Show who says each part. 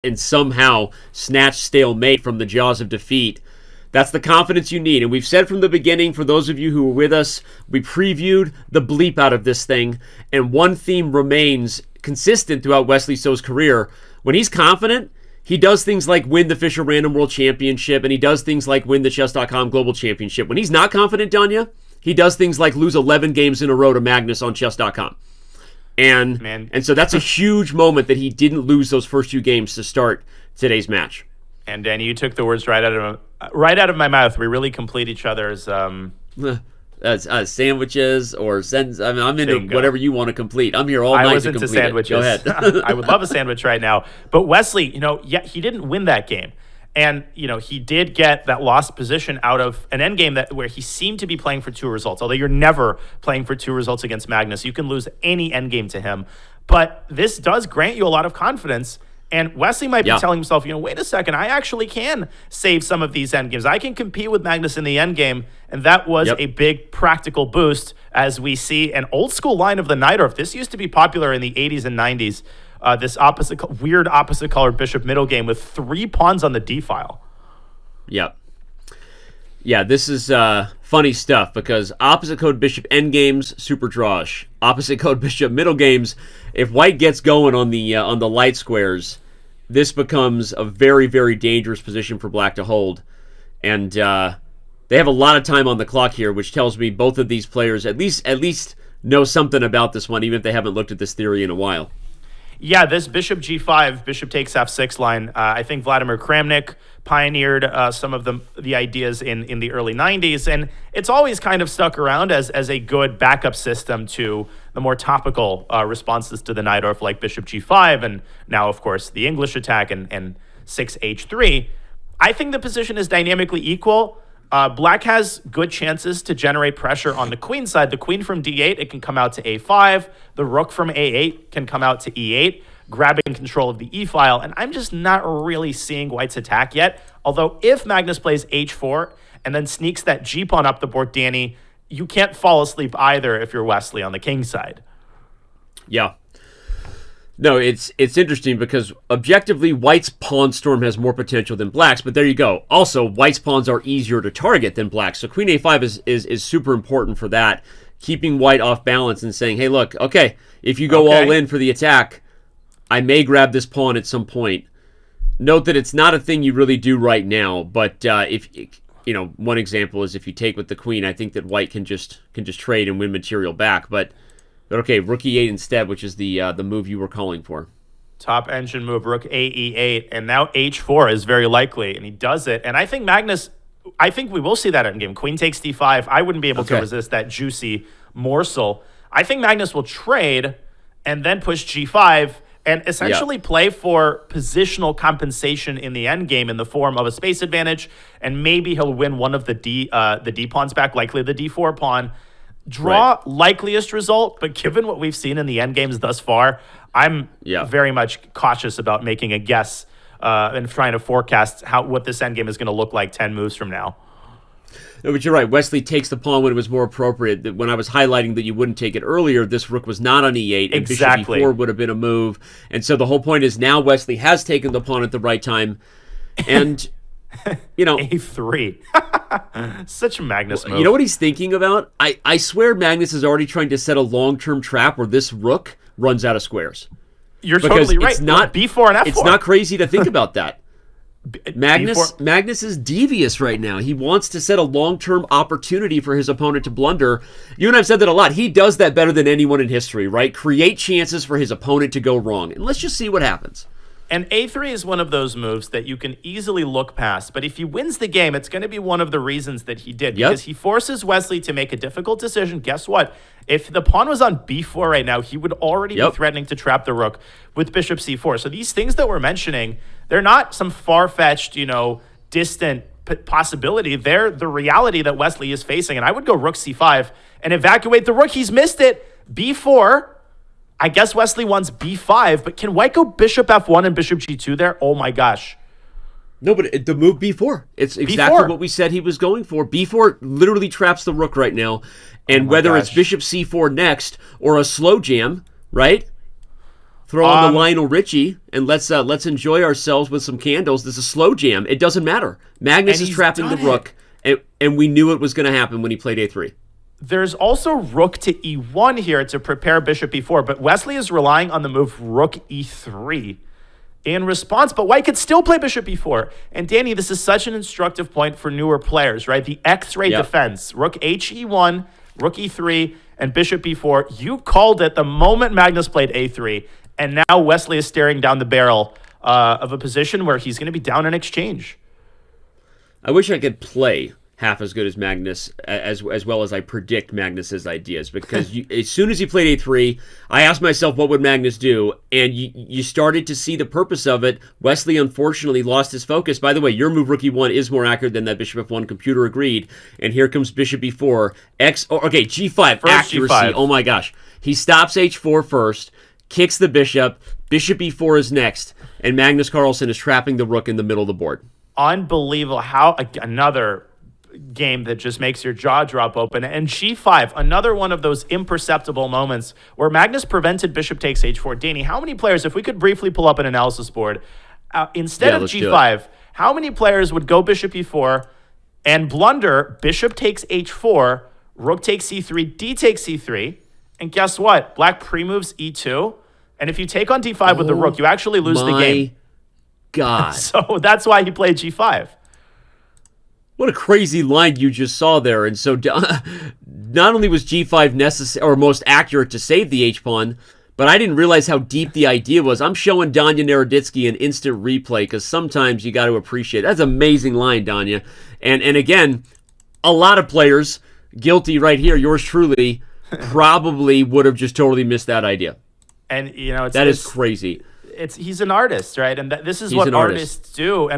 Speaker 1: and somehow snatch stalemate from the jaws of defeat. That's the confidence you need. And we've said from the beginning, for those of you who were with us, we previewed the bleep out of this thing. And one theme remains consistent throughout Wesley So's career. When he's confident, he does things like win the Fisher Random World Championship, and he does things like win the Chess.com Global Championship. When he's not confident, Danya, he does things like lose 11 games in a row to Magnus on Chess.com. And so that's a huge moment that he didn't lose those first 2 games to start today's match.
Speaker 2: And Danny, you took the words right out of my mouth. We really complete each other's
Speaker 1: sandwiches or sentences. I mean, I'm into whatever you want to complete. I'm here all night to complete
Speaker 2: into sandwiches.
Speaker 1: Go ahead.
Speaker 2: I would love a sandwich right now. But Wesley, he didn't win that game. And, he did get that lost position out of an endgame where he seemed to be playing for 2 results. Although you're never playing for 2 results against Magnus. You can lose any endgame to him. But this does grant you a lot of confidence. And Wesley might be telling himself, wait a second, I actually can save some of these endgames. I can compete with Magnus in the endgame. And that was a big practical boost as we see an old school line of the Najdorf. This used to be popular in the 80s and 90s. This weird opposite colored bishop middle game with 3 pawns on the D file.
Speaker 1: Yep. Yeah, this is funny stuff because opposite code bishop endgames, super drawish. Opposite code bishop middle games, if white gets going on the light squares, this becomes a very, very dangerous position for black to hold. And they have a lot of time on the clock here, which tells me both of these players at least know something about this one, even if they haven't looked at this theory in a while.
Speaker 2: Yeah, this bishop g5, bishop takes f6 line, I think Vladimir Kramnik pioneered some of the ideas in the early 90s, and it's always kind of stuck around as a good backup system to the more topical responses to the Najdorf, like bishop g5, and now, of course, the English attack and 6h3. I think the position is dynamically equal. Black has good chances to generate pressure on the queen side. The queen from d8, it can come out to a5. The rook from a8 can come out to e8, grabbing control of the e file. And I'm just not really seeing white's attack yet. Although if Magnus plays h4 and then sneaks that g pawn up the board, Danny, you can't fall asleep either if you're Wesley on the king side.
Speaker 1: Yeah. No, it's interesting because objectively, white's pawn storm has more potential than black's, but there you go. Also, white's pawns are easier to target than black's, so queen a5 is super important for that, keeping white off balance and saying, hey, look, okay, if you go all in for the attack, I may grab this pawn at some point. Note that it's not a thing you really do right now, but if one example is if you take with the queen, I think that white can just trade and win material back, but okay, rook e8 instead, which is the move you were calling for.
Speaker 2: Top engine move, rook a e8, and now h4 is very likely, and he does it. And I think Magnus, we will see that in game. Queen takes d5. I wouldn't be able to resist that juicy morsel. I think Magnus will trade and then push g5 and essentially play for positional compensation in the endgame in the form of a space advantage, and maybe he'll win one of the d pawns back, likely the d4 pawn. Draw likeliest result, but given what we've seen in the endgames thus far, I'm very much cautious about making a guess and trying to forecast what this endgame is going to look like 10 moves from now.
Speaker 1: No, but you're right. Wesley takes the pawn when it was more appropriate. When I was highlighting that you wouldn't take it earlier, this rook was not on e8, and bishop e4 would have been a move. And so the whole point is now Wesley has taken the pawn at the right time, and
Speaker 2: a3. Such a Magnus move.
Speaker 1: You know what he's thinking about? I swear Magnus is already trying to set a long-term trap where this rook runs out of squares.
Speaker 2: You're totally right.
Speaker 1: It's not
Speaker 2: b4 and f4.
Speaker 1: It's not crazy to think about that. Magnus is devious right now. He wants to set a long-term opportunity for his opponent to blunder. You and I have said that a lot. He does that better than anyone in history, right? Create chances for his opponent to go wrong. And let's just see what happens.
Speaker 2: And a3 is one of those moves that you can easily look past. But if he wins the game, it's going to be one of the reasons that he did. Because he forces Wesley to make a difficult decision. Guess what? If the pawn was on b4 right now, he would already be threatening to trap the rook with bishop c4. So these things that we're mentioning, they're not some far-fetched, distant possibility. They're the reality that Wesley is facing. And I would go rook c5 and evacuate the rook. He's missed it. b4. I guess Wesley wants b5, but can white go bishop f1 and bishop g2 there? Oh my gosh.
Speaker 1: No, but the move b4. It's exactly what we said he was going for. b4 literally traps the rook right now. And whether it's bishop c4 next or a slow jam, right? Throw on the Lionel Richie and let's enjoy ourselves with some candles. This is a slow jam. It doesn't matter. Magnus is trapping the rook, and we knew it was going to happen when he played a3.
Speaker 2: There's also rook to e1 here to prepare bishop e4, but Wesley is relying on the move rook e3 in response, but white could still play bishop e4. And Danny, this is such an instructive point for newer players, right? The X-ray defense, rook h e1, rook e3, and bishop e4. You called it the moment Magnus played a3, and now Wesley is staring down the barrel of a position where he's going to be down in exchange.
Speaker 1: I wish I could play half as good as Magnus, as well as I predict Magnus's ideas, because as soon as he played a3, I asked myself, what would Magnus do? And you started to see the purpose of it. Wesley, unfortunately, lost his focus. By the way, your move rook e1 is more accurate than that bishop f1. Computer agreed. And here comes bishop e4. G5.
Speaker 2: First
Speaker 1: accuracy.
Speaker 2: G5.
Speaker 1: Oh my gosh. He stops h4 first, kicks the bishop. Bishop e4 is next. And Magnus Carlsen is trapping the rook in the middle of the board.
Speaker 2: Unbelievable. How another game that just makes your jaw drop open. And g5, another one of those imperceptible moments where Magnus prevented bishop takes h4. Danny, how many players, if we could briefly pull up an analysis board, instead of g5, how many players would go bishop e4 and blunder bishop takes h4, rook takes c3, d takes c3, and guess what? Black pre-moves e2, and if you take on d5 with the rook, you actually lose the game.
Speaker 1: God.
Speaker 2: So that's why he played g5.
Speaker 1: What a crazy line you just saw there. And so not only was g5 necessary or most accurate to save the h-pawn, but I didn't realize how deep the idea was. I'm showing Danya Naroditsky an instant replay because sometimes you got to appreciate it. That's an amazing line, Danya. And again, a lot of players, guilty right here, yours truly, probably would have just totally missed that idea.
Speaker 2: And, you know,
Speaker 1: that is crazy.
Speaker 2: He's an artist, right? And this is what artists do. And